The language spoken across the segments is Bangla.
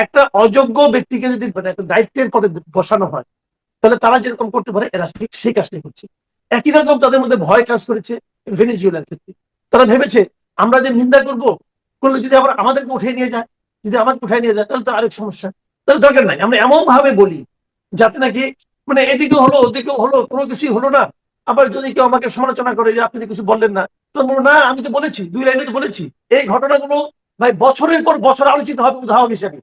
একটা অযোগ্য ব্যক্তিকে যদি মানে একটা দায়িত্বের পদে বসানো হয়, তাহলে তারা যেরকম করতে পারে এরা ঠিক সেই কাজটাই করছে। একই রকম তাদের মধ্যে ভয় কাজ করেছে ভেনেজুয়েলার ক্ষেত্রে। তারা ভেবেছে আমরা যে নিন্দা করলে যদি আবার আমাদেরকে উঠিয়ে নিয়ে যায়, যদি আমাকে উঠায় নিয়ে যায় তাহলে তো আরেক সমস্যা। তাহলে দরকার নাই আমরা এমন ভাবে বলি যাতে নাকি মানে এদিকেও হলো ওদিকেও হলো, কোনো কিছুই হলো না। আবার যদি কেউ আমাকে সমালোচনা করে যে আপনি কিছু বললেন না, তো বলবো না আমি তো বলেছি, 2 লাইনে তো বলেছি। এই ঘটনাগুলো ভাই বছরের পর বছর আলোচিত হবে উদাহরণ হিসেবে,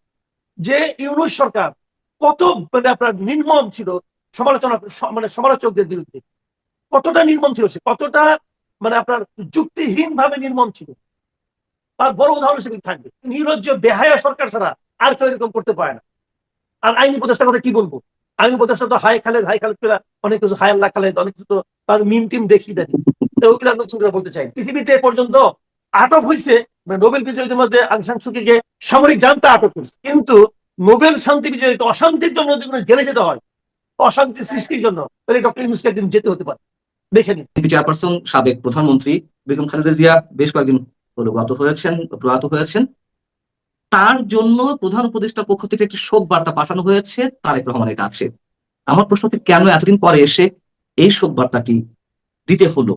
যে ইউনূস সরকার কত মানে আপনার নির্মম ছিল সমালোচনা, মানে সমালোচকদের বিরুদ্ধে কতটা নির্মম ছিল, সে কতটা মানে আপনার যুক্তিহীন ভাবে নির্মম ছিল, তার বড় উদাহরণ হিসেবে থাকবে। নির্লজ্জ বেহায়া সরকার ছাড়া আর কেউ এরকম করতে পারে না। আর আইনি উপদেষ্টার কথা কি বলবো, আইনি উপদেষ্টা তো হাই খালেদ পেলা অনেক কিছু, হাই আল্লাহ খালেদ অনেক কিছু, তো তার মিম টিম দেখি দেয়। তো ওইগুলা নতুন করে বলতে চাই, পৃথিবীতে পর্যন্ত আটক হয়েছে মানে নোবেল বিজয়ীদের মধ্যে আং সান সুকিকে সামরিক জান্তা আটক করছে, কিন্তু নোবেল শান্তি বিজয়ীকে অশান্তির জন্য যদি জেলে যেতে হয়, অশান্তি সৃষ্টির জন্য, তাহলে ডক্টর ইউনূসকে একদিন যেতে হতে পারে। দেখে নিন। চেয়ারপারসন সাবেক প্রধানমন্ত্রী বেগম খালেদা জিয়া বেশ কয়েকদিন হলো প্রয়াত হয়েছেন। তার জন্য প্রধান উপদেষ্টার পক্ষ থেকে একটি শোক বার্তা পাঠানো হয়েছে তারেক রহমানের কাছে। আমার প্রশ্ন হচ্ছে, কেন এতদিন পরে এসে এই শোক বার্তাটি দিতে হলো,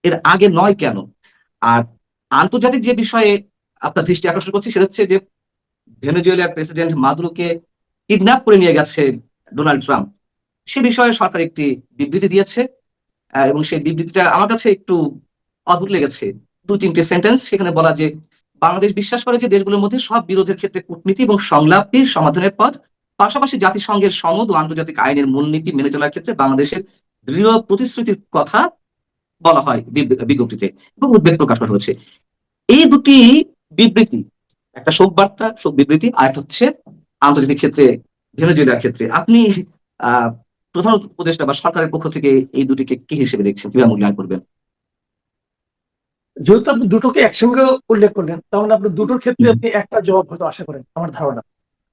এর আগে নয় কেন? আর আন্তর্জাতিক যে বিষয়ে আপনার দৃষ্টি আকর্ষণ করছি সেটা হচ্ছে যে ভেনেজুয়েলার প্রেসিডেন্ট মাদুরোকে কিডন্যাপ করে নিয়ে গেছে ডোনাল্ড ট্রাম্প। সে বিষয়ে সরকার একটি বিবৃতি দিয়েছে, এবং সেই বিবৃতিটা আমার কাছে একটু অদ্ভুত লেগেছে। 2-3টে সেন্টেন্স সেখানে বলা যে বাংলাদেশ বিশ্বাস করে যে দেশগুলোর মধ্যে সব বিরোধের ক্ষেত্রে কূটনীতি এবং সংলাপের সমাধানের পথ, পাশাপাশি জাতিসংঘের সনদ ও আন্তর্জাতিক আইনের মূলনীতি মেনে চলার ক্ষেত্রে বাংলাদেশের দৃঢ় প্রতিশ্রুতির কথা বলা হয় বিজ্ঞপ্তিতে, এবং উদ্বেগ প্রকাশ করা হয়েছে। এই দুটি বিবৃতি, একটা শোক বিবৃতি, আর একটা হচ্ছে আন্তর্জাতিক ক্ষেত্রে ভেনেজুয়েলার ক্ষেত্রে, আপনি আহ প্রধান উপদেষ্টা বা সরকারের পক্ষ থেকে এই দুটিকে কি হিসেবে দেখছেন, কিভাবে মূল্যায়ন করবেন? যেহেতু আপনি দুটোকে একসঙ্গে উল্লেখ করলেন, তাহলে আপনি দুটোর ক্ষেত্রে আপনি একটা জবাব হয়তো আশা করেন আমার ধারণা।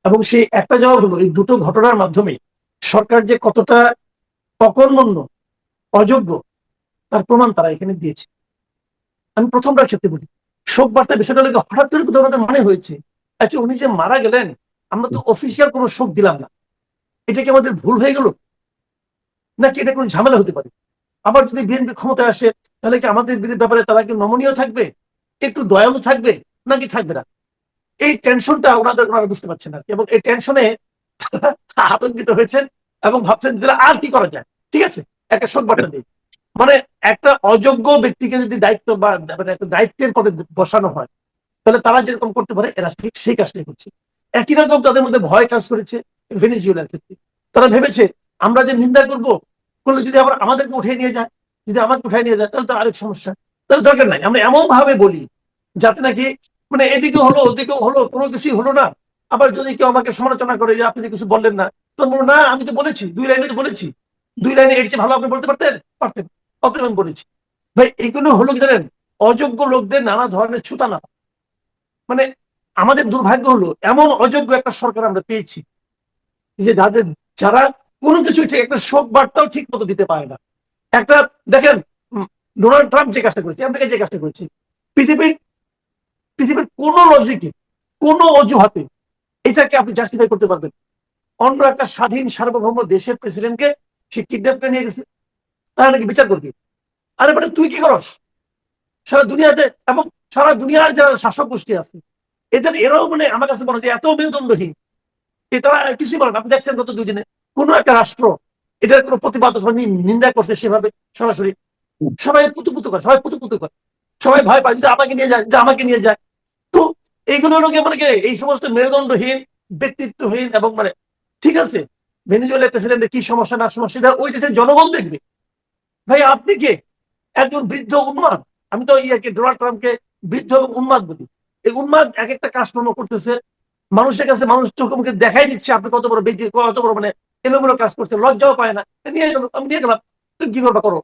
এবং সেই একটা জবাব হলো এই দুটো ঘটনার মাধ্যমে সরকার যে কতটা অকর্মণ্য, অযোগ্য, তার প্রমাণ তারা এখানে দিয়েছে। আমি প্রথমটার ক্ষেত্রে বলি, শোক বার্তা বিষয়টা হলো হঠাৎ করে কোথাও আমাদের মনে হয়েছে আচ্ছা উনি যে মারা গেলেন, আমরা তো অফিসিয়াল কোনো শোক দিলাম না, এটা কি আমাদের ভুল হয়ে গেল, নাকি এটা কোনো ঝামেলা হতে পারে? আবার যদি বিএনপি ক্ষমতায় আসে, তাহলে কি আমাদের ব্যাপারে তারা কি নমনীয় থাকবে, একটু দয়ালু থাকবে, নাকি থাকবে না? এই টেনশনটা ওনারা বুঝতে পারছেন না, এবং এই টেনশনে আতঙ্কিত হয়েছেন এবং ভাবছেন আর কি করা যায়। ঠিক আছে, একটা শোক বার্তা দিই, মানে একটা অযোগ্য ব্যক্তিকে যদি দায়িত্ব বা মানে একটা দায়িত্বের পদে বসানো হয়, তাহলে তারা যেরকম করতে পারে এরা ঠিক সেই কাজটাই করছে। একই রকম তাদের মধ্যে ভয় কাজ করেছে ভেনেজুয়েলার ক্ষেত্রে। তারা ভেবেছে আমরা যে নিন্দা করলে যদি আবার আমাদেরকে উঠিয়ে নিয়ে যায়, যদি আমাকে উঠায় নিয়ে যায় তাহলে তো আরেক সমস্যা। তাহলে দরকার নাই আমরা এমন ভাবে বলি যাতে নাকি মানে এদিকে হলো ওদিকেও হলো, কোনো কিছুই হলো না। আবার যদি কেউ আমাকে সমালোচনা করে যে আপনি কিছু বললেন না, তো বলবো না আমি তো বলেছি, 2 লাইনে তো বলেছি। 2 লাইনে এর চেয়ে ভালো আপনি বলতে পারতেন, অতএব আমি বলেছি। ভাই এগুলো হলো কি জানেন, অযোগ্য লোকদের নানা ধরনের ছুটানা। মানে আমাদের দুর্ভাগ্য হলো এমন অযোগ্য একটা সরকার আমরা পেয়েছি, যে যারা কোনো কিছু ঠিক একটা শোক বার্তাও ঠিক মতো দিতে পারে না। একটা দেখেন, ডোনাল্ড ট্রাম্প যে কাজটা করেছে, আমেরিকা যে কাজটা করেছে, পৃথিবীর পৃথিবীর কোন লজিকে, কোন অজুহাতে এটাকে আপনি জাস্টিফাই করতে পারবেন? অন্য একটা স্বাধীন সার্বভৌম দেশের প্রেসিডেন্টকে সে কিডন্যাপ করে নিয়ে গেছে, তারা নাকি বিচার করবে। আরে মানে তুই কি করস সারা দুনিয়াতে, এবং সারা দুনিয়ার যারা শাসক গোষ্ঠী আছে এরাও মানে আমার কাছে মনে হয় এত মেরুদণ্ডহীন, তারা কিছুই বলেন। আপনি দেখছেন গত 2 দিনে কোন একটা রাষ্ট্র এটার কোনো প্রতিবাদ অথবা নিন্দা করছে সেভাবে সরাসরি? সবাই পুতুপুতু করে, সবাই ভয় পায় যদি আমাকে নিয়ে যায়, আমাকে নিয়ে যায়। তো এইগুলো লোকে মানে এই সমস্ত মেরুদণ্ডহীন, ব্যক্তিত্বহীন, এবং মানে ঠিক আছে ভেনেজুয়েলার প্রেসিডেন্টের কি সমস্যা না সমস্যা এটা ওই দেশের জনগণ দেখবে। ভাই আপনি কে? একজন বৃদ্ধ উন্মাদ। আমি তো ডোনাল্ড ট্রাম্পকে বৃদ্ধ এবং উন্মাদ বলি। এই উন্মাদ এক একটা কাজকর্ম করতেছে, মানুষের কাছে মানুষ চোখে মুখে দেখাই দিচ্ছে আপনি কত বড় বেজি, কত বড় মানে এলোমেলো কাজ করছে, লজ্জাও পায় না। নিয়ে গেল, আমি নিয়ে গেলাম, তুমি কি করবা করো।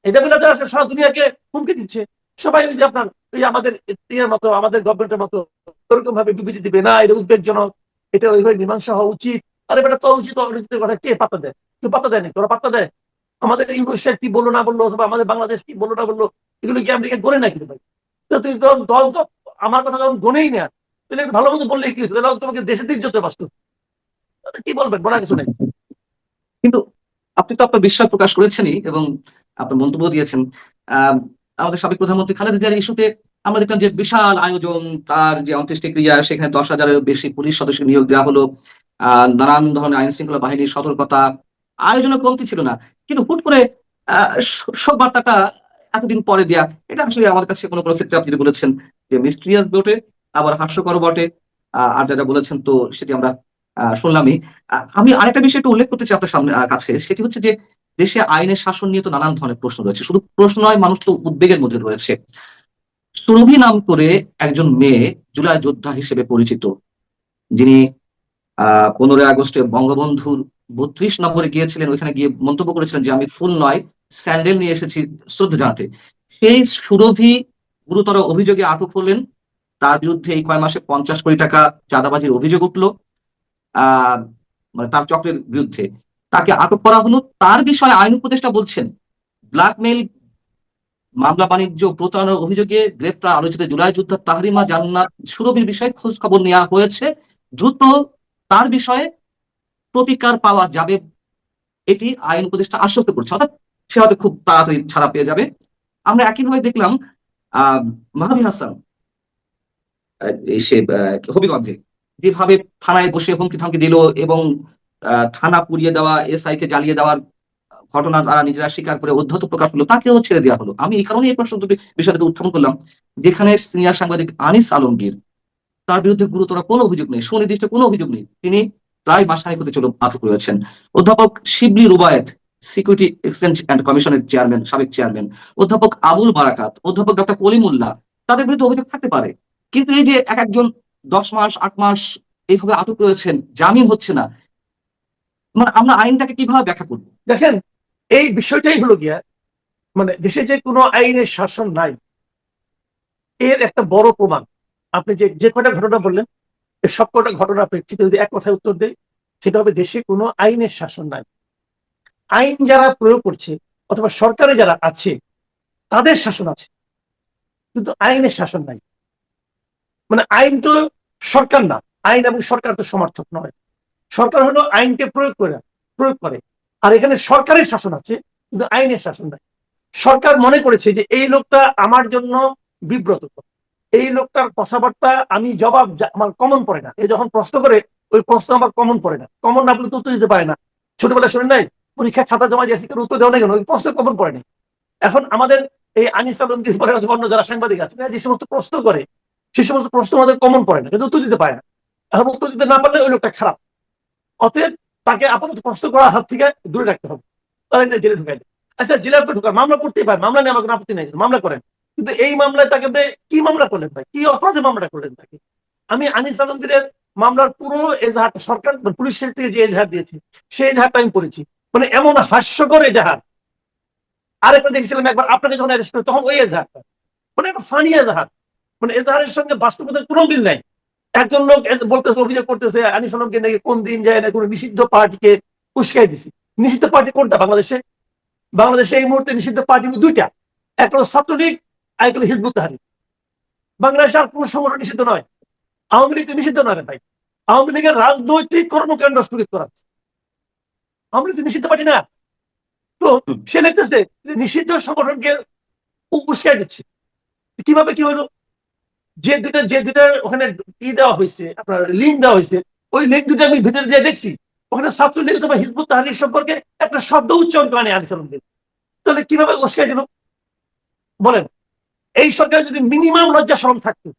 এটা বলে সারা দুনিয়াকে হুমকি দিচ্ছে। সবাই ওই যে আপনার ওই আমাদের ইয়ের মতো, আমাদের গভর্নমেন্টের মতো ওরকম ভাবে বিবৃতি দিবে না, এটা উদ্বেগজনক, এটা ওইভাবে মীমাংসা হওয়া উচিত। আরে বেটা তোর উচিত অনুচিত কথা কে পাত্তা দেয়? কেউ পাত্তা দেয়নি, তোরা পাত্তা দেয়? আমাদের ইউনিভার্সিটি কি বললো না বললো, অথবা আমাদের বাংলাদেশ কি বললো না বললো, এগুলো কি আমেরিকা গড়ে নাকি ভাই? তো তুই দল তো আমার কথা যখন গনেই না, তুমি ভালো মতো বললে কি হতো, তাহলে তোমাকে দেশের দিক যেতে পারতো, কি বলবেন, বলার কিছু নেই। কিন্তু আপনি তো আপনার বিশ্বাস প্রকাশ করেছেনই এবং আপনার মন্তব্য দিয়েছেন। আহ আমাদের সাবেক প্রধানমন্ত্রী খালেদা জিয়ার ইস্যুতে আমরা দেখলাম যে বিশাল আয়োজন, তার যে অন্ত্যেষ্টিক্রিয়া, সেখানে 10,000-এর বেশি পুলিশ সদস্য নিয়োগ দেওয়া হলো, নানান ধরনের আইন শৃঙ্খলা বাহিনীর সতর্কতা, আয়োজনের কমতি ছিল না। কিন্তু হুট করে শোক বার্তাটা এতদিন পরে দেয়া, এটা আসলে আমার কাছে কোনো কোনো ক্ষেত্রে আপনি যেটা বলেছেন যে মিস্ট্রিয়াস বটে, আবার হাস্যকর বটে। আর যা যা বলেছেন তো সেটি আমরা শুনলামই। আমি আরেকটা বিষয় একটু উল্লেখ করতে চাই আপনার সামনে কাছে, সেটি হচ্ছে যে দেশে আইনের শাসন নিয়ে তো নানান ধরনের প্রশ্ন রয়েছে, শুধু প্রশ্ন নয়, মানুষ তো উদ্বেগের মধ্যে রয়েছে। সুরভি নাম করে একজন মেয়ে জুলাই যোদ্ধা হিসেবে পরিচিত, যিনি 15 আগস্টে বঙ্গবন্ধুর 32 নম্বরে গিয়েছিলেন, ওইখানে গিয়ে মন্তব্য করেছিলেন যে আমি ফুল নয় স্যান্ডেল নিয়ে এসেছি শ্রদ্ধা জানাতে। সেই সুরভি গুরুতর অভিযোগে আটক হলেন। তার বিরুদ্ধে এই কয় মাসে 50 কোটি টাকা চাঁদাবাজির অভিযোগ উঠলো, আহ মানে তার চক্রের বিরুদ্ধে। তাকে আটক করা হলো। তার বিষয়ে আইন উপদেষ্টা বলছেন ব্ল্যাকমেইল, মামলা বাণিজ্য, প্রতারণার অভিযোগে গ্রেফতার আলোচিত জুলাই যোদ্ধা তাহরিমা জান্নাত সুরভির বিষয়ে খোঁজ খবর নেওয়া হয়েছে, দ্রুত তার বিষয়ে প্রতিকার পাওয়া যাবে, এটি আইন উপদেষ্টা আশ্বস্ত করছে। অর্থাৎ সে হয়তো খুব তাড়াতাড়ি ছাড়া পেয়ে যাবে। আমরা একইভাবে দেখলাম আহ মাহাদি হাসান, সে হবিগঞ্জে যেভাবে থানায় বসে হুমকি থামকি দিল এবং থানা পুড়িয়ে দেওয়া, এসআই কে জ্বালিয়ে দেওয়ার ঘটনা তারা নিজেরা স্বীকার করে অধ্যত্ত প্রকাশ করলো, তাকেও ছেড়ে দেওয়া হলো। আমি এই কারণে এই প্রশ্ন দুটি বিষয়টাকে উত্থাপন করলাম, যেখানে সিনিয়র সাংবাদিক আনিস আলমগীর, তার বিরুদ্ধে গুরুতর কোনো অভিযোগ নেই, সুনির্দিষ্ট কোনো অভিযোগ নেই, তিনি প্রায় মাসখানেক হতে চলো আটক রয়েছেন। অধ্যাপক শিবলি রুবায়েত, সিকিউরিটি এক্সচেঞ্জ অ্যান্ড কমিশনের চেয়ারম্যান, সাবেক চেয়ারম্যান, অধ্যাপক আবুল বারাকাত, অধ্যাপক ডক্টর কলিমুল্লাহ, তাদের বিরুদ্ধে অভিযোগ থাকতে পারে। কিন্তু এই যে এক একজন 10 মাস 8 মাস এইভাবে আটক রয়েছেন, জামিন হচ্ছে না, মানে আমরা আইনটাকে কিভাবে ব্যাখ্যা করবো? দেখেন, এই বিষয়টাই হলো গিয়া, মানে দেশে যে কোনো আইনের শাসন নাই এর একটা বড় প্রমাণ। আপনি যে যে কয়টা ঘটনা বললেন, এই সব কয়টা ঘটনা প্রেক্ষিতে যদি এক কথায় উত্তর দেয়, সেটা হবে দেশে কোনো আইনের শাসন নাই। আইন যারা প্রয়োগ করছে অথবা সরকারে যারা আছে তাদের শাসন আছে, কিন্তু আইনের শাসন নাই। মানে আইন তো সরকার না, আইন এবং সরকার তো সমর্থক নয়। সরকার হলো আইনকে প্রয়োগ করে। আর এখানে সরকারের শাসন আছে, কিন্তু আইনের শাসন নাই। সরকার মনে করেছে যে এই লোকটা আমার জন্য বিব্রত, এই লোকটার কথাবার্তা আমি জবাব আমার কমন পড়ে না, এই যখন প্রশ্ন করে ওই প্রশ্ন আমার কমন পড়ে না, কমন না বলে তো উত্তর দিতে পারে না। ছোটবেলায় শুনে নাই, পরীক্ষা খাতা জমা দিয়েছি কেন উত্তর দেওয়া না কেন, ওই প্রশ্ন কমন পড়ে না। এখন আমাদের এই আনিস আলমগীর পরে অন্য যারা সাংবাদিক আছে যে সমস্ত প্রশ্ন করে, সে সমস্ত প্রশ্ন আমাদের কমন পড়ে না, কিন্তু উত্তর দিতে পারে না। এখন উত্তর দিতে না পারলে ওই লোকটা খারাপ। অতএব তাকে আপাতত প্রশ্ন করার হাত থেকে দূরে রাখতে হবে, তাহলে জেলে ঢুকাই দেয়। আচ্ছা, জেলে আপনি ঢুকান, মামলা করতেই পারেন, মামলা নিয়ে আমার কোনো আপত্তি নেই, মামলা করেন। কিন্তু এই মামলায় তাকে কি মামলা করলেন ভাই, কি অপরাধে মামলাটা করলেন তাকে? আমি আনিস আলমগীরের মামলার পুরো এজাহারটা সরকার পুলিশের থেকে যে এজাহার দিয়েছে সেই এজাহারটা আমি পড়েছি। মানে এমন হাস্যকর এজাহার। আরেকটা দেখেছিলাম একবার আপনাকে যখন অ্যারেস্ট করে তখন ওই এজাহারটা, মানে একটা ফানি এজাহার। মানে এজাহারের সঙ্গে বাস্তবতার কোনো মিল নাই। একজন লোক বলতেছে, অভিযোগ করতেছে আনিস আলমকে নাকি কোন দিন যায় না কোনো নিষিদ্ধ পার্টিকে উস্কাই দিছি। নিষিদ্ধ পার্টি কোনটা বাংলাদেশে? বাংলাদেশে এই মুহূর্তে নিষিদ্ধ পার্টি দুইটা, একটা হলো ছাত্রলীগ, আর একটা হলো হিজবুত তাহরির। বাংলাদেশে আর কোন সংগঠন নিষিদ্ধ নয়। আওয়ামী লীগ তো নিষিদ্ধ নয় ভাই, আওয়ামী লীগের রাজনৈতিক কর্মকাণ্ড স্থগিত করা হচ্ছে। আওয়ামী লীগ নিষিদ্ধ পার্টি না। তো সে লিখতেছে যে নিষিদ্ধ সংগঠনকে উস্কাই দিচ্ছে। কিভাবে কি হলো? যে দুটা ওখানে দেওয়া হয়েছে, আপনার লিঙ্ক দেওয়া হয়েছে, ওই লিঙ্ক দুটো আমি ভিতরে যে দেখছি, ওখানে ছাত্রলীগ অথবা হিজবুত তাহরির সম্পর্কে একটা শব্দ উচ্চারণ করে আনিস আলমগীর। তাহলে কিভাবে উস্কাই দিল বলেন? এই সরকার যদি মিনিমাম লজ্জা শরম থাকতো,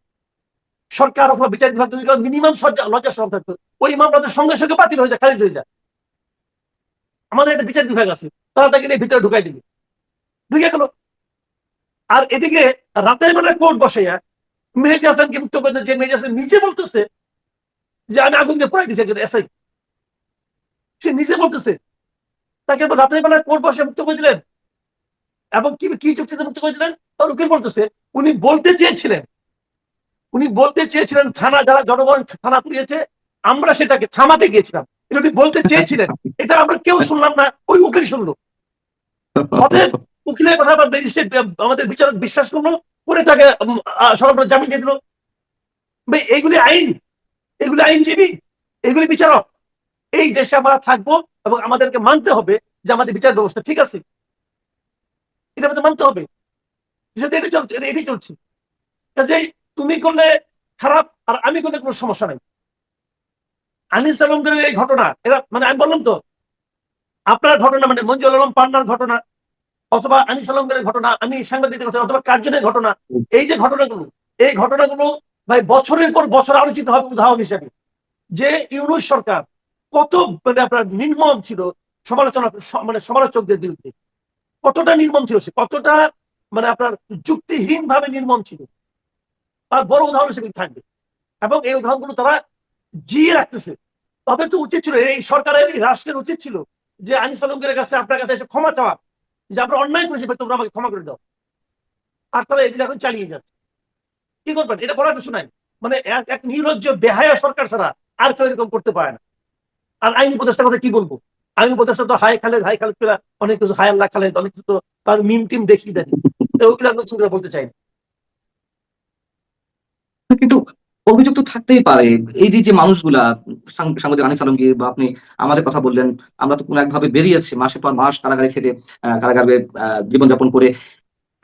সরকার অথবা বিচার বিভাগ যদি মিনিমাম লজ্জা শরম থাকতো, ওই মামলা সঙ্গে সঙ্গে বাতিল হয়ে যায়, খারিজ হয়ে যায়। আমাদের একটা বিচার বিভাগ আছে, তারা তাকে নিয়ে ভিতরে ঢুকাই দিবে, ঢুকে গেল। আর এদিকে রাতের বেলা কোর্ট বসে মেহেদী হাসানকে মুক্ত করে, যে মেহেদী হাসান নিজে বলতেছে যে আমি আগুন দিয়ে পুরাই দিচ্ছি একজন এসআই, সে নিজে বলতেছে। তাকে রাতের বেলা কোর্ট বসে মুক্ত করে দিলেন, এবং কি কি যুক্তিতে মুক্ত করে দিলেন? তার উকিল বলতেছে উনি বলতে চেয়েছিলেন থানা, যারা জনগণ থানা পুড়িয়েছে আমরা সেটাকে থামাতে গিয়েছিলাম, এটা উনি বলতে চেয়েছিলেন। এটা আমরা কেউ শুনলাম না, ওই উকিল শুনলো। অতএব উকিলের কথা ম্যাজিস্ট্রেট আমাদের বিচারক বিশ্বাস করলো, করে তাকে সরকার জামিন দিয়ে দিল। এইগুলি আইন, এগুলি আইনজীবী, এগুলি বিচারক। এই দেশে আমরা থাকবো এবং আমাদেরকে মানতে হবে যে আমাদের বিচার ব্যবস্থা ঠিক আছে, এটা আমাদের মানতে হবে। এটাই চলছে। কাজেই তুমি করলে খারাপ আর আমি করলে কোনো সমস্যা নাই। আনিস আলমদের এই ঘটনা, এরা মানে আমি বললাম তো, আপনার ঘটনা মানে মঞ্জুর আলম পান্নার ঘটনা অথবা আনিস আলমদের ঘটনা, আমি সাংবাদিকদের ঘটনা অথবা কার্জনের ঘটনা, এই যে ঘটনাগুলো, এই ঘটনাগুলো ভাই বছরের পর বছর আলোচিত হবে উদাহরণ হিসেবে যে ইউনূস সরকার কত মানে আপনার নির্মম ছিল সমালোচনা, মানে সমালোচকদের বিরুদ্ধে কতটা নির্মম ছিল, সে কতটা মানে আপনার যুক্তিহীন ভাবে নির্মম ছিল, তার বড় উদাহরণ হিসেবে থাকবে। এবং এই উদাহরণগুলো তারা জিয়ে রাখতেছে। তাদের তো উচিত ছিল, এই সরকারের এই রাষ্ট্রের উচিত ছিল যে আনিস আলমগীরের কাছে আপনার কাছে এসে ক্ষমা চাওয়া, যে আমরা অন্যায় করেছি তোমরা আমাকে ক্ষমা করে দাও। আর তারা এগুলো এখন চালিয়ে যাচ্ছে। কি করবেন, এটা বলার কিছু নাই। মানে এক নির্লজ্জ বেহায়া সরকার ছাড়া আর কেউ এরকম করতে পারে না। আর আইনি উপদেষ্টার কথা কি বলবো, আইনি উপদেষ্টা তো হাই খালেদ অনেক কিছু, হাই আল্লাহ খালেদ অনেক কিছু, তো তার মিম টিম দেখিয়ে দেন, ওইগুলো নতুন করে বলতে চাই না। কিন্তু অভিযোগ তো থাকতেই পারে। এই যে মানুষগুলা, সাংবাদিক আনিস আলমগীর বা আপনি আমাদের কথা বললেন, আমরা তো কোনো একভাবে বেরিয়েছি মাসের পর মাস কারাগারে খেটে, কারাগারে জীবনযাপন করে।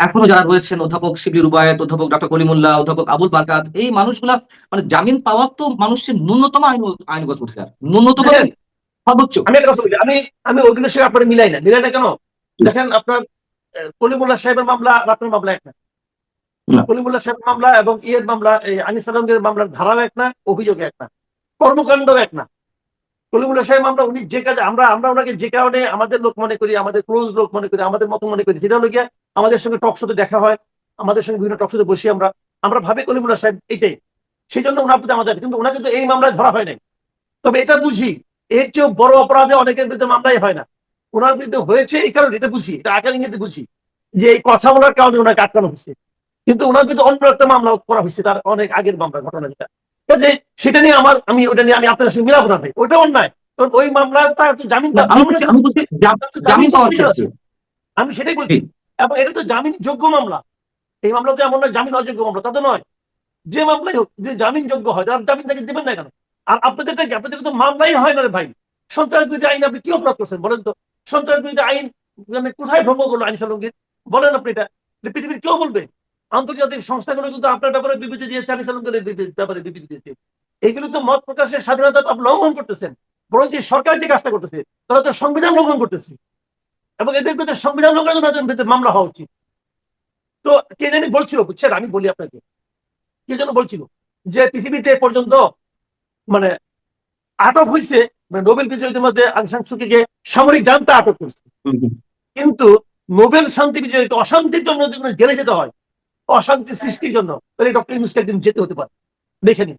এখনো যারা রয়েছেন, অধ্যাপক শিবলি রুবায়েত, অধ্যাপক ডক্টর কলিমুল্লাহ, অধ্যাপক আবুল বারকাত, এই মানুষগুলা মানে জামিন পাওয়ার তো মানুষের ন্যূনতম আইনগত অধিকার, ন্যূনতম দেখেন সর্বোচ্চ। আমি একটা কথা বলি, আমি ওইগুলোর সঙ্গে আপনার মিলাই না কেন? দেখেন আপনার কলিমুল্লাহ সাহেবের মামলা আর আপনার মামলা এক না। কলিমুল্লাহ সাহেবের মামলা এবং ইয়ের মামলা, আনিস আলমগীরের মামলার ধারাও এক না, অভিযোগ এক না, কর্মকাণ্ড এক না। কলিমুল্লাহ সাহেব মামলা উনি যে কাজে, আমরা ওনাকে যে কারণে আমাদের লোক মনে করি, আমাদের ক্লোজ লোক মনে করি, আমাদের মতো মনে করি, সেটা হলো গিয়ে আমাদের সঙ্গে টক শোতে দেখা হয়, আমাদের সঙ্গে বিভিন্ন টক শোতে বসি, আমরা ভাবি কলিমুল্লাহ সাহেব এটাই, সেই জন্য ওনার প্রতি আমাদের, কিন্তু ওনাকে তো এই মামলায় ধরা হয় নাই। তবে এটা বুঝি এর চেয়েও বড় অপরাধে অনেকের বিরুদ্ধে মামলাই হয় না, ওনার বিরুদ্ধে হয়েছে এই কারণে এটা বুঝি, এটা আকার ইঙ্গিতে বুঝি যে এই কথা বলার কারণে ওনাকে আটকানো হয়েছে। কিন্তু ওনার বিরুদ্ধে অন্য একটা মামলা করা হয়েছে, তার অনেক আগের মামলা ঘটনা যেটা, যে সেটা নিয়ে আমি ওটা নিয়ে আমি আপনার সঙ্গে মিলাবো না ভাই, ওটা অন্যায়। কারণ ওই মামলা তার জামিন, আমি বলছি জামিন পাওয়ার ক্ষেত্রে। আমি সেটাই বলছি। এবং এটা তো জামিন যোগ্য মামলা, এই মামলা তো এমন নয় জামিন অযোগ্য মামলা, তা তো নয়। যে মামলাই হোক, যে জামিন যোগ্য হয় তার জামিন তাকে দেবেন না কেন? আর আপনাদের তো মামলাই হয় না রে ভাই। সন্ত্রাস বিরোধী আইন আপনি কি অপরাধ করছেন বলেন তো? সন্ত্রাস বিরোধী আইন মানে কোথায় ভঙ্গ করলো আইন আলমগীর? বলেন আপনি, এটা পৃথিবীর কেউ বলবে? আন্তর্জাতিক সংস্থাগুলো কিন্তু আপনার ব্যাপারে বিবৃতি দিয়েছে, আনিস আলমগীরের ব্যাপারে বিবৃতি দিয়েছে। এগুলো তো মত প্রকাশের স্বাধীনতা আপনি লঙ্ঘন করতেছেন। বরং যে সরকার যে কাজটা করতেছে তারা তো সংবিধান লঙ্ঘন করতেছে, এবং এদের বিরুদ্ধে সংবিধান লঙ্ঘনের বিরুদ্ধে মামলা হওয়া উচিত। তো কে জানি বলছিল, বুঝছেন, আমি বলি আপনাকে, কে যেন বলছিল যে পৃথিবীতে পর্যন্ত মানে আটক হয়েছে, মানে নোবেল বিজয়ীদের মধ্যে আং সান সু চিকে সামরিক জান্তা আটক করছে, কিন্তু নোবেল শান্তি বিজয়ী অশান্তির জন্য যদি জেলে যেতে হয়, অশান্তি সৃষ্টির জন্য, তাহলে ডক্টর ইউনূসকে একদিন যেতে হতে পারে। দেখে নিন,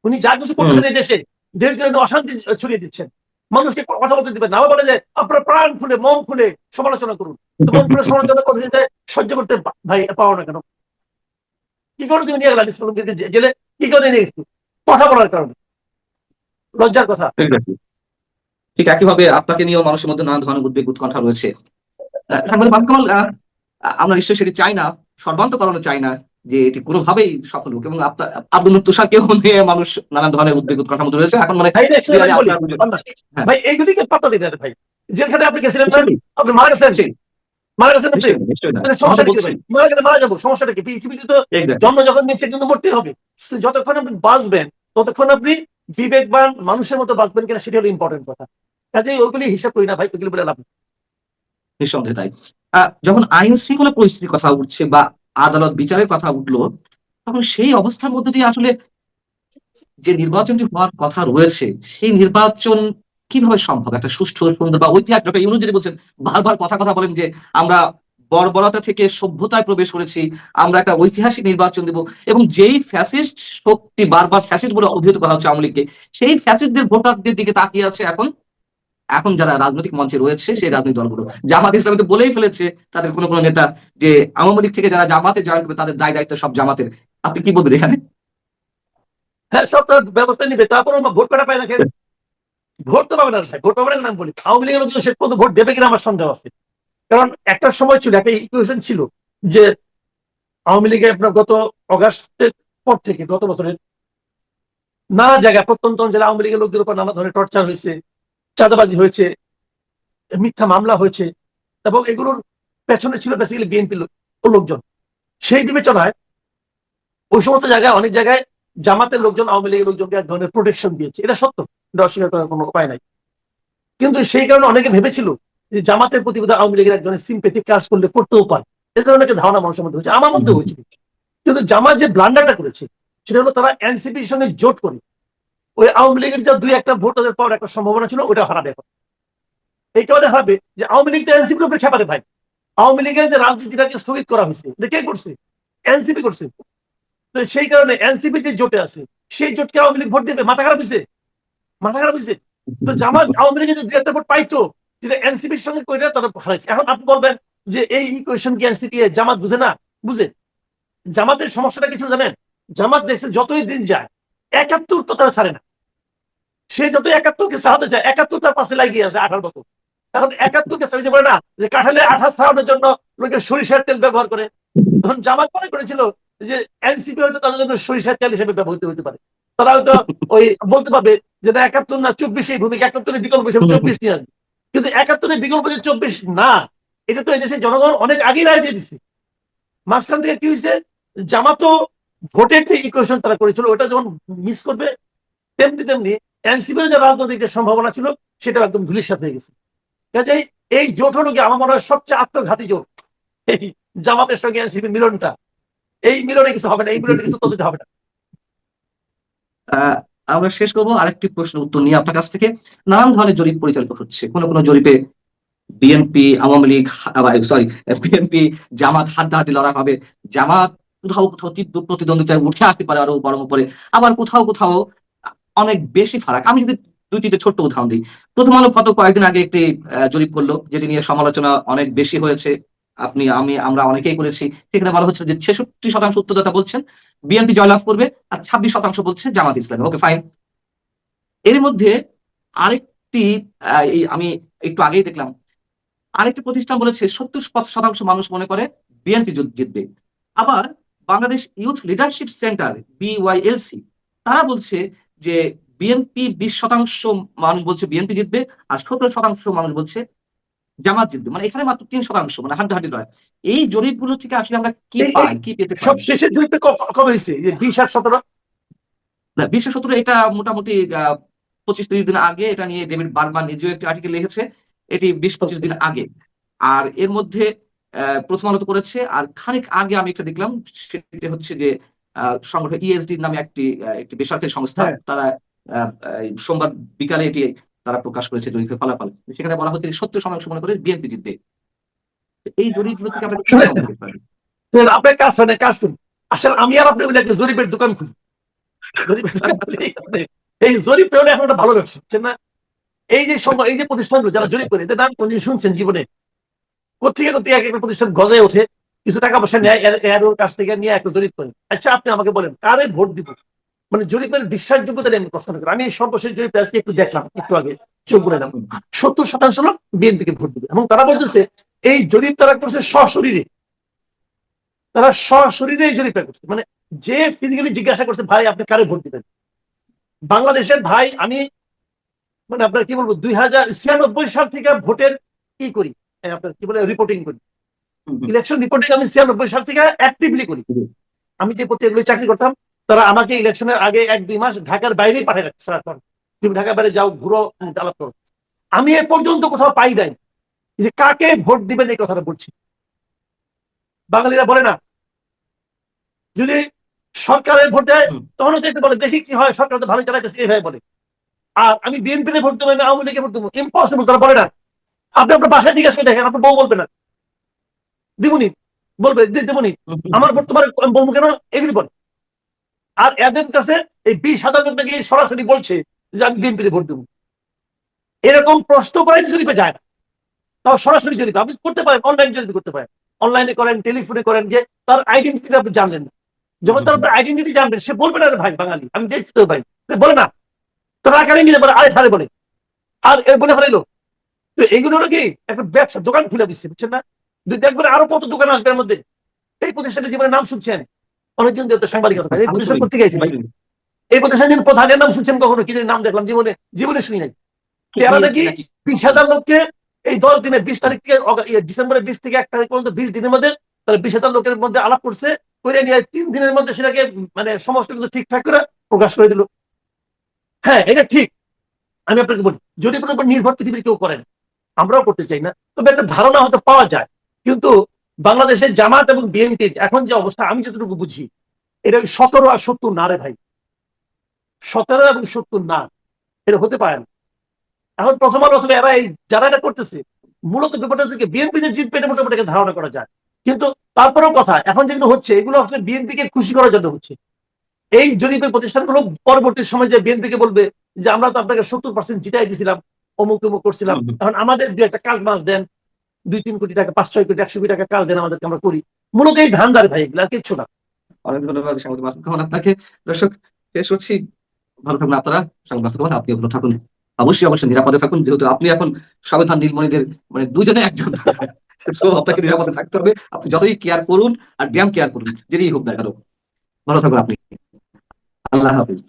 উনি যা কিছু করতেছেন এই দেশে, দেশের জন্য অশান্তি ছড়িয়ে দিচ্ছেন, মানুষকে কথা বলতে দিবেন না। আবার বলে যে আপনারা প্রাণ খুলে মন খুলে সমালোচনা করুন, মন খুলে সমালোচনা করতে সহ্য করতে ভাই পাও না কেন? কি করে তুমি নিয়ে গেলা জেলে? কি করে নিয়ে গেছো? কথা বলার কারণে, লজ্জার কথা। ঠিক একইভাবে আপনাকে নিয়েও মানুষের মধ্যে নানা ধরনের উদ্বেগ উৎকণ্ঠা রয়েছে। আমরা নিশ্চয়ই সেটি চাই না, সর্বান্তকরণও চাই না যে এটি কোনোভাবেই সফল হোক। এবং আপনার আব্দুল তুষারকেও নিয়ে মানুষ নানান ধরনের উদ্বেগ উৎকণ্ঠার মধ্যে রয়েছে এখন। মানে ভাই এইগুলিকে পাত্তা দিন ভাই, যেখানে আপনি গেছিলেন না, আপনি মারা গেছেন, মারা গেছেন আপনি, সমস্যাটা কি ভাই? মারা গেলে মারা যাবো, সমস্যাটা কি? পৃথিবীতে তো জন্ম যখন নিচ্ছে কিন্তু মরতেই হবে। যতক্ষণ আপনি বাঁচবেন ততক্ষণ আপনি বিবেকবান মানুষের মতো বাঁচবেন কিনা সেটা হলো ইম্পর্টেন্ট কথা। কাজেই ওইগুলি হিসাব করি না ভাই, ওইগুলি বলে লাভ। নিঃসন্দেহে তাই। যখন আইন শৃঙ্খলা পরিস্থিতির কথা উঠছে বা আদালত বিচারের কথা উঠলো, তখন সেই অবস্থার মধ্যে দিয়ে আসলে যে নির্বাচনটি হওয়ার কথা রয়েছে, সেই নির্বাচন কিভাবে সম্ভব? একটা সুষ্ঠু, সুন্দর বা ঐতিহাসিক, ডক্টর ইউনূস যেটি বলছেন, বারবার কথা বলেন যে আমরা বর্বরতা থেকে সভ্যতায় প্রবেশ করেছি, আমরা একটা ঐতিহাসিক নির্বাচন দেব। এবং যেই ফ্যাসিস্ট শক্তি, বারবার ফ্যাসিস্ট বলে অভিহিত করা হচ্ছে আওয়ামী লীগকে, সেই ফ্যাসিস্টদের ভোটারদের দিকে তাকিয়ে আছে এখন যারা রাজনৈতিক মঞ্চে রয়েছে সেই রাজনৈতিক দলগুলো। জামাত ইসলামী তো বলেই ফেলেছে তাদের কোনো নেতা যে আওয়ামী লীগ থেকে যারা জামাতে জয়েন করবে তাদের দায় দায়িত্ব সব জামাতের। আপনি কি বলবেন এখানে? হ্যাঁ, সব ব্যবস্থা নিবে, তারপর ভোট করা পায় না। ভোট তো পাবে না, ভোট পাবে না বলি, আওয়ামী লীগের লোকজন শেষ পর্যন্ত ভোট দেবে কিনা আমার সন্দেহ আছে। কারণ একটা সময় ছিল, একটা ইকুয়েশন ছিল যে আওয়ামী লীগে আপনার গত অগাস্টে পর থেকে গত বছরের নানা জায়গায় প্রত্যন্ত অঞ্চলে আওয়ামী লীগের লোকদের উপর নানা ধরনের টর্চার হয়েছে, চাঁদাবাজি হয়েছে, মিথ্যা মামলা হয়েছে, এবং এগুলোর পেছনে ছিল বেসিক্যালি বিএনপি লোকজন। সেই বিবেচনায় ওই সমস্ত জায়গায় অনেক জায়গায় জামাতের লোকজন আওয়ামী লীগের লোকজনকে এক ধরনের প্রোটেকশন দিয়েছে, এটা সত্য, এটা অস্বীকার করার কোনো উপায় নাই। কিন্তু সেই কারণে অনেকে ভেবেছিল যে জামাতের প্রতি বোধহয় আওয়ামী লীগের এক ধরনের সিম্পেথি কাজ করলে করতেও পারে, এ ধরনের একটা ধারণা মানুষের মধ্যে হয়েছে, আমার মধ্যে হয়েছিল। কিন্তু জামাত যে ব্লান্ডারটা করেছে সেটা হলো তারা এনসিপির সঙ্গে জোট করে ওই আওয়ামী লীগের যা দুই একটা ভোট তাদের পাওয়ার একটা সম্ভাবনা ছিল ওটা হারাবে। এখন এই কারণে হারাবে যে আওয়ামী লীগ তো এনসিপির উপরে খেপারে ভাই। আওয়ামী লীগের যে রাজনীতিটাকে স্থগিত করা হয়েছে এটা কে করছে? এনসিপি করছে। তো সেই কারণে এনসিপি যে জোটে আছে সেই জোটকে আওয়ামী লীগ ভোট দেবে, মাথা খারাপ হয়েছে, মাথা খারাপ হয়েছে। তো জামাত আওয়ামী লীগের যে দুই একটা ভোট পাইতো যেটা এনসিপির সঙ্গে করে তারা হারাইছে। এখন আপনি বলবেন যে এই ইকুয়েশন কি এনসিপি জামাত বুঝে না? বুঝে। জামাতের সমস্যাটা কিছু জানেন? জামাত দেখছে যতই দিন যায় ৭১ তো তারা ছাড়ে না। সে যত ৭১কে ছাড়াতে যায় ৭১ তার পাশে লাগিয়ে আছে 18 বছর। এখন ৭১কে ছাড়িয়ে বলে না যে কাঁঠালের আঠা ছাড়ানোর জন্য লোকে সরিষার তেল ব্যবহার করে। তখন জামাত মনে করেছিল যে এনসিপি হয়তো তাদের জন্য সরিষার তেল হিসেবে ব্যবহৃত হতে পারে। তারা হয়তো ওই বলতে পারবে যে না ৭১ না ২৪ এই ভূমিকা ৭১ বিকল্প হিসেবে ২৪ নিয়ে আসবে। কিন্তু ৭১ বিকল্প যে ২৪ না, এটা তো এই দেশের জনগণ অনেক আগেই রায় দিয়ে দিচ্ছে। মাঝখান থেকে কি হয়েছে? জামাতও ভোটের যে ইকুয়েশন তারা করেছিল ওটা যেমন মিস করবে, তেমনি তেমনি এনসিপির যে রাজনৈতিক যে সম্ভাবনা ছিল সেটা একদম ধূলিসাৎ হয়ে গেছে। কাজেই এই জোট হলো কি আমার মনে হয় সবচেয়ে আত্মঘাতী জোট, এই জামাতের সঙ্গে এনসিপির মিলনটা। এই মিলনে কিছু হবে না, এই মিলনে কিছু তদন্ত হবে না। আহ, আমরা শেষ করবো আরেকটি প্রশ্ন উত্তর নিয়ে আপনার কাছ থেকে। নানান ধরনের জরিপ পরিচালিত হচ্ছে, কোনো কোনো জরিপে BNP Awami League, sorry, BNP Jamaat হাড্ডাহাড্ডি লড়া হবে, জামাত কোথাও কোথাও তীব্র প্রতিদ্বন্দ্বিতায় উঠে আসতে পারে আরো বরং উপরে, আবার কোথাও কোথাও অনেক বেশি ফারাক। আমি যদি দুই তিনটে ছোট্ট উদাহরণ দিই। প্রথম আলো গত কয়েকদিন আগে একটি জরিপ করলো যেটি নিয়ে সমালোচনা অনেক বেশি হয়েছে, আপনি আমি আমরা অনেকেই করেছি। সেখানে বলা হচ্ছে যে 66% উত্তরদাতা বলছেন বিএনপি জয়লাভ করবে, আর 26% বলছে জামাত ইসলামী। ওকে, ফাইন। এর মধ্যে আরেকটি এই আমি একটু আগেই দেখলাম আরেকটি প্রতিষ্ঠান বলেছে 70% মানুষ মনে করে বিএনপি জিতবে। আবার Bangladesh youth leadership centre BYLC তারা বলছে যে বিএনপি 20% মানুষ বলছে বিএনপি জিতবে, আর 17% মানুষ বলছে জামাত জিতবে। মানে এখানে মাত্র 3%, মানে হাড্ডাহাড্ডি নয়। এই জরিপগুলো থেকে আসলে আমরা কি এই পাই, কি পেতে সব পারি? শেষের জরিপটা কবে হয়েছে? যে 20 আর 17? না, 20-17 এটা মোটামুটি 25-30 দিন আগে। এটা নিয়ে ডেভিড বার্গম্যান নিজেও একটি আর্টিকেল লিখেছে, এটি 20-25 দিন আগে। আর এর মধ্যে প্রথম আলো তো করেছে, আর খানিক আগে আমি একটা দেখলাম, সেটা হচ্ছে যে সংগঠন ESD নামে একটি একটি বেসরকারি সংস্থা, হ্যাঁ, তারা সোমবার বিকালে এটি তারা প্রকাশ করেছে জরিপের ফলাফল। সেখানে বলা হচ্ছে যে 70% মনে করে বিএনপি জিতবে। এই জরিপগুলো থেকে আমরা কি শুনেন, সংকেত পাই? আপনার কাজ হয় না, কাজ করুন। আসলে আমি আর আপনি মিলে একটা জরিপের দোকান খুলি, জরিপের দোকান খুলি। এই জরিপ পেলে এখন একটা ভালো ব্যবসা, বুঝছেন না? এই যে প্রতিষ্ঠানগুলো যারা জরিপ করে এদের নাম কোনদিন শুনছেন জীবনে? কোথেকে কোথেকে এক একটা প্রতিষ্ঠান গজায় ওঠে, কিছু টাকা পয়সা নেয় এর ওর কাছ থেকে নিয়ে একটা জরিপ করে। আচ্ছা আপনি আমাকে বলেন কারে ভোট দিব? মানে জরিপের বিশ্বাসযোগ্যতা নিয়ে আমি প্রশ্ন করি। আমি এই সর্বশেষ জরিপটা আজকে একটু দেখলাম, একটু আগে চোখ করে এলাম। হুম, 70% লোক বিএনপিকে ভোট দিবে, এবং তারা বলতেছে এই জরিপ তারা করছে সশরীরে। তারা সশরীরে এই জরিপটা করছে, মানে যে ফিজিক্যালি জিজ্ঞাসা করছে ভাই আপনি কারে ভোট দিবেন। বাংলাদেশের ভাই আমি মানে আপনার কি বলবো 2096 সাল থেকে ভোটের কি করি, আপনার কি বলে রিপোর্টিং করি, হুম, হুম, ইলেকশন রিপোর্টিং আমি 96 সাল থেকে অ্যাক্টিভলি করি। হুম, আমি যে পত্রিকাগুলো চাকরি করতাম তারা আমাকে ইলেকশনের আগে 1-2 মাস ঢাকার বাইরেই পাঠিয়ে রাখছে, সারাক্ষণ তুমি ঢাকার বাইরে যাও, ঘুরো, আলাপ করো। আমি এ পর্যন্ত কোথাও পাই নাই যে কাকে ভোট দিবেন এই কথাটা বলছি। বাঙালিরা বলে না যদি সরকারের ভোট দেয় হুম, তখন দেখতে বলে দেখি কি হয়, সরকার তো ভালো চালাইতেছে এইভাবে বলে। আর আমি বিএনপি ভোট দেবো, আমি আওয়ামী লীগে ভোট দেবো, ইম্পসিবল, তারা বলে না। আপনি আপনার বাসায় জিজ্ঞাসা করে দেখেন, আপনার বউ বলবে না দিবনি, বলবে দেবনি, হুম, আমার ভোট তোমার বলবো কেন, এগুলি বলে। আর এদের কাছে এই 20,000 লোক নাকি সরাসরি বলছে যে আমি বিএনপি ভোট দেবো। এরকম প্রশ্ন করে জরিপে যায় না, তাও সরাসরি জরিপে আপনি করতে পারেন, অনলাইন জরিপে করতে পারেন, অনলাইনে করেন, টেলিফোনে করেন, যে তার আইডেন্টিটি আপনি জানলেন না। যখন তার হুম, আইডেন্টিটি জানবেন সে বলবে না রে ভাই বাঙালি আমি দেখছি তো ভাই, বলে না, তার আকারে নিয়ে বলে আরে ঠারে বলে, আর এর বলে ফেলাইলো। তো এইগুলো হলো কি একটা ব্যবসা দোকান খুলে দিচ্ছে, বুঝছেন না? দুই দেখবেন আরো কত দোকান আসবে এর মধ্যে। এই প্রতিষ্ঠানের জীবনে নাম শুনছেন, অনেকজন যেহেতু সাংবাদিকতা করে, এই আমি প্রতিষ্ঠান শুনিনি, করতে গেছি আমি ভাই। শুনিনি। এই প্রতিষ্ঠানের প্রধানের নাম শুনছেন কখনো? কি জানি নাম দেখলাম, জীবনে জীবনে শুনি নাই। তারা KPSC নাকি নাকি? 20,000 লোককে এই 10 দিনে 20 তারিখ থেকে ডিসেম্বরের 20 থেকে 1 তারিখ পর্যন্ত 20 দিনের মধ্যে তারা 20,000 লোকের মধ্যে আলাপ করছে, করে নিয়ে 3 দিনের মধ্যে সেটাকে মানে সমস্ত কিছু ঠিকঠাক করে প্রকাশ করে দিল। হ্যাঁ, এটা ঠিক। আমি আপনাকে বলি, যদি কোনো উপর নির্ভর পৃথিবীর কেউ করেন, আমরাও করতে চাই না, তবে একটা ধারণা হয়তো পাওয়া যায়। কিন্তু বাংলাদেশের জামাত এবং বিএনপির এখন যে অবস্থা, আমি যতটুকু বুঝি, এটা 17 আর 70 না রে ভাই, 17 এবং 70 না, এটা হতে পারে না। এখন প্রথম আলো অথবা এরা এই যারা এটা করতেছে, মূলত ব্যাপারটা হচ্ছে বিএনপি যে জিতবে এটা মোটামুটি একটা ধারণা করা যায়। কিন্তু তারপরেও কথা, এখন যেগুলো হচ্ছে এগুলো আসলে বিএনপি কে খুশি করার জন্য হচ্ছে। এই জরিপের প্রতিষ্ঠানগুলো পরবর্তী সময় যে বিএনপি কে বলবে যে আমরা তো আপনাকে 70% জিতাই দিয়েছিলাম, অমুক তমুক করছিলাম, এখন আমাদের দু একটা কাজ মাস দেন, 2-3 কোটি টাকা, 5-6 কোটি, 100 কোটি টাকা কাজ দেন আমাদেরকে, আমরা করি। মূলত এই ধান্দার ভাই, এগুলো আর কিচ্ছু না। অনেক ধন্যবাদ সাংবাদিক মাসুদ খান আপনাকে। দর্শক, শেষ করছি। ভালো থাকুন আপনারা। সাংবাদিক মাসুদ খান, আপনিও ভালো থাকুন। অবশ্যই অবশ্যই নিরাপদে থাকুন, যেহেতু আপনি এখন সংবিধান নীলমণিদের মানে দুজনে একজন। তো আপনাকে নিরাপদে থাকতে হবে। আপনি যতই কেয়ার করুন আর ব্যায়াম কেয়ার করুন, যেটাই হোক না কেন, ভালো থাকুন আপনি। আল্লাহ হাফিজ।